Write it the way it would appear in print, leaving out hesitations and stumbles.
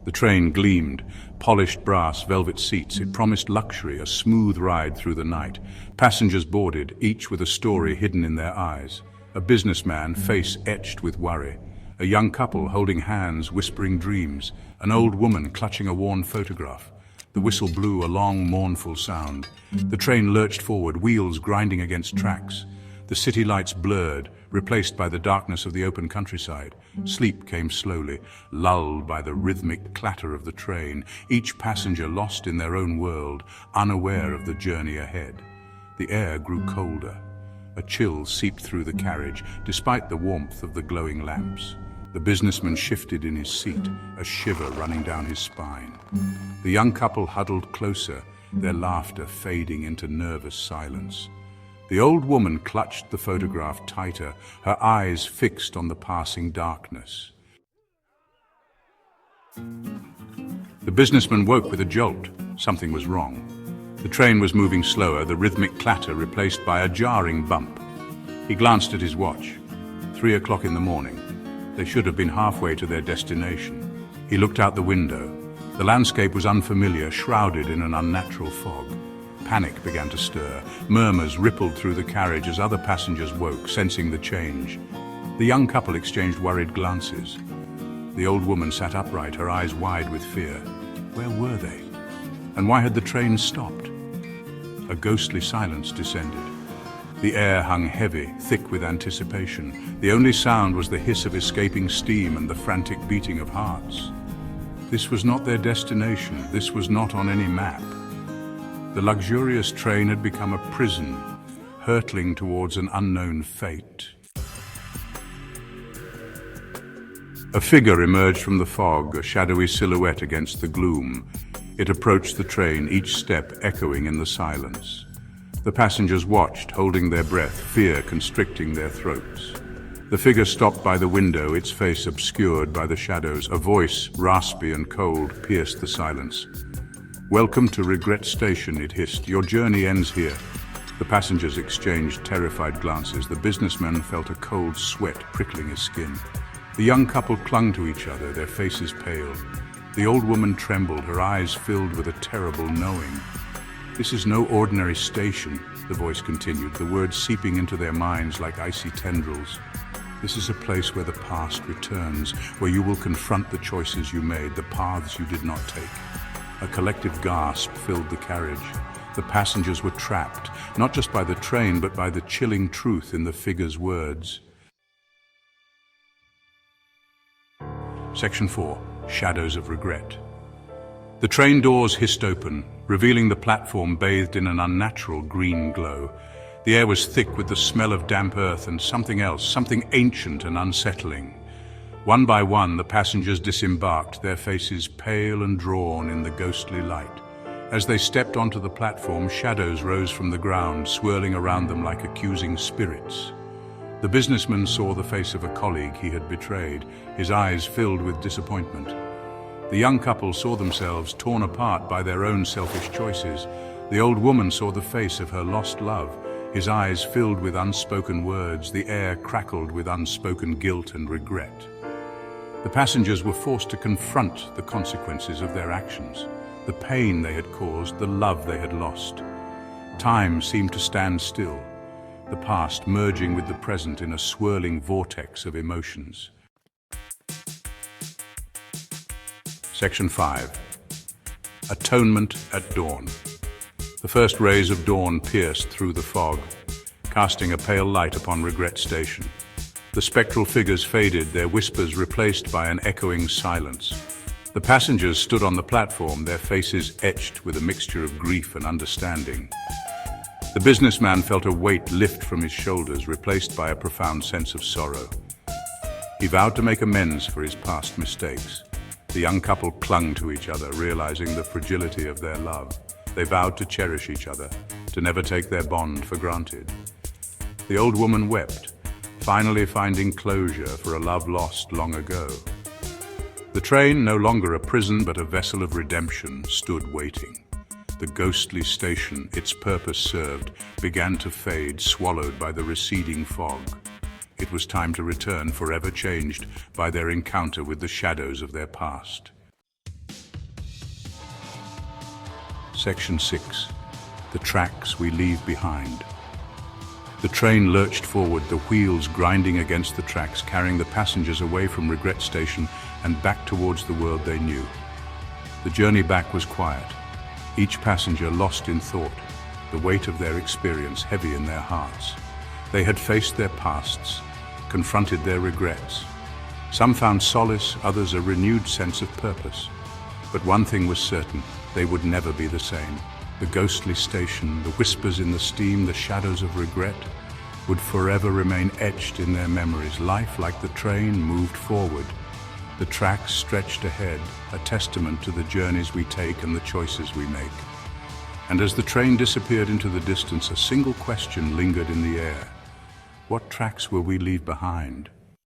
The train gleamed, polished brass, velvet seats. It promised luxury, a smooth ride through the night. Passengers boarded, each with a story hidden in their eyes. A businessman, face etched with worry. A young couple holding hands, whispering dreams. An old woman clutching a worn photograph. The whistle blew a long, mournful sound. The train lurched forward, wheels grinding against tracks. The city lights blurred, replaced by the darkness of the open countryside. Sleep came slowly, lulled by the rhythmic clatter of the train, each passenger lost in their own world, unaware of the journey ahead. The air grew colder. A chill seeped through the carriage, despite the warmth of the glowing lamps. The businessman shifted in his seat, a shiver running down his spine. The young couple huddled closer, their laughter fading into nervous silence. The old woman clutched the photograph tighter, her eyes fixed on the passing darkness. The businessman woke with a jolt. Something was wrong. The train was moving slower, the rhythmic clatter replaced by a jarring bump. He glanced at his watch. 3 o'clock in the morning. They should have been halfway to their destination. He looked out the window. The landscape was unfamiliar, shrouded in an unnatural fog. Panic began to stir. Murmurs rippled through the carriage as other passengers woke, sensing the change. The young couple exchanged worried glances. The old woman sat upright, her eyes wide with fear. Where were they? And why had the train stopped? A ghostly silence descended. The air hung heavy, thick with anticipation. The only sound was the hiss of escaping steam and the frantic beating of hearts. This was not their destination. This was not on any map. The luxurious train had become a prison, hurtling towards an unknown fate. A figure emerged from the fog, a shadowy silhouette against the gloom. It approached the train, each step echoing in the silence. The passengers watched, holding their breath, fear constricting their throats. The figure stopped by the window, its face obscured by the shadows. A voice, raspy and cold, pierced the silence. "Welcome to Regret Station," it hissed. "Your journey ends here." The passengers exchanged terrified glances. The businessman felt a cold sweat prickling his skin. The young couple clung to each other, their faces pale. The old woman trembled, her eyes filled with a terrible knowing. "This is no ordinary station," the voice continued, the words seeping into their minds like icy tendrils. "This is a place where the past returns, where you will confront the choices you made, the paths you did not take." A collective gasp filled the carriage. The passengers were trapped, not just by the train, but by the chilling truth in the figure's words. Section 4. Shadows of Regret. The train doors hissed open, revealing the platform bathed in an unnatural green glow. The air was thick with the smell of damp earth and something else, something ancient and unsettling. One by one, the passengers disembarked, their faces pale and drawn in the ghostly light. As they stepped onto the platform, shadows rose from the ground, swirling around them like accusing spirits. The businessman saw the face of a colleague he had betrayed, his eyes filled with disappointment. The young couple saw themselves torn apart by their own selfish choices. The old woman saw the face of her lost love, his eyes filled with unspoken words, the air crackled with unspoken guilt and regret. The passengers were forced to confront the consequences of their actions, the pain they had caused, the love they had lost. Time seemed to stand still, the past merging with the present in a swirling vortex of emotions. Section 5. Atonement at Dawn. The first rays of dawn pierced through the fog, casting a pale light upon Regret Station. The spectral figures faded, their whispers replaced by an echoing silence. The passengers stood on the platform, their faces etched with a mixture of grief and understanding. The businessman felt a weight lift from his shoulders, replaced by a profound sense of sorrow. He vowed to make amends for his past mistakes. The young couple clung to each other, realizing the fragility of their love. They vowed to cherish each other, to never take their bond for granted. The old woman wept, finally finding closure for a love lost long ago. The train, no longer a prison but a vessel of redemption, stood waiting. The ghostly station, its purpose served, began to fade, swallowed by the receding fog. It was time to return, forever changed by their encounter with the shadows of their past. Section 6. The tracks we leave behind. The train lurched forward, the wheels grinding against the tracks, carrying the passengers away from Regret Station and back towards the world they knew. The journey back was quiet, each passenger lost in thought, the weight of their experience heavy in their hearts. They had faced their pasts, confronted their regrets. Some found solace, others a renewed sense of purpose. But one thing was certain, they would never be the same. The ghostly station, the whispers in the steam, the shadows of regret, would forever remain etched in their memories. Life, like the train, moved forward. The tracks stretched ahead, a testament to the journeys we take and the choices we make. And as the train disappeared into the distance, a single question lingered in the air. What tracks will we leave behind?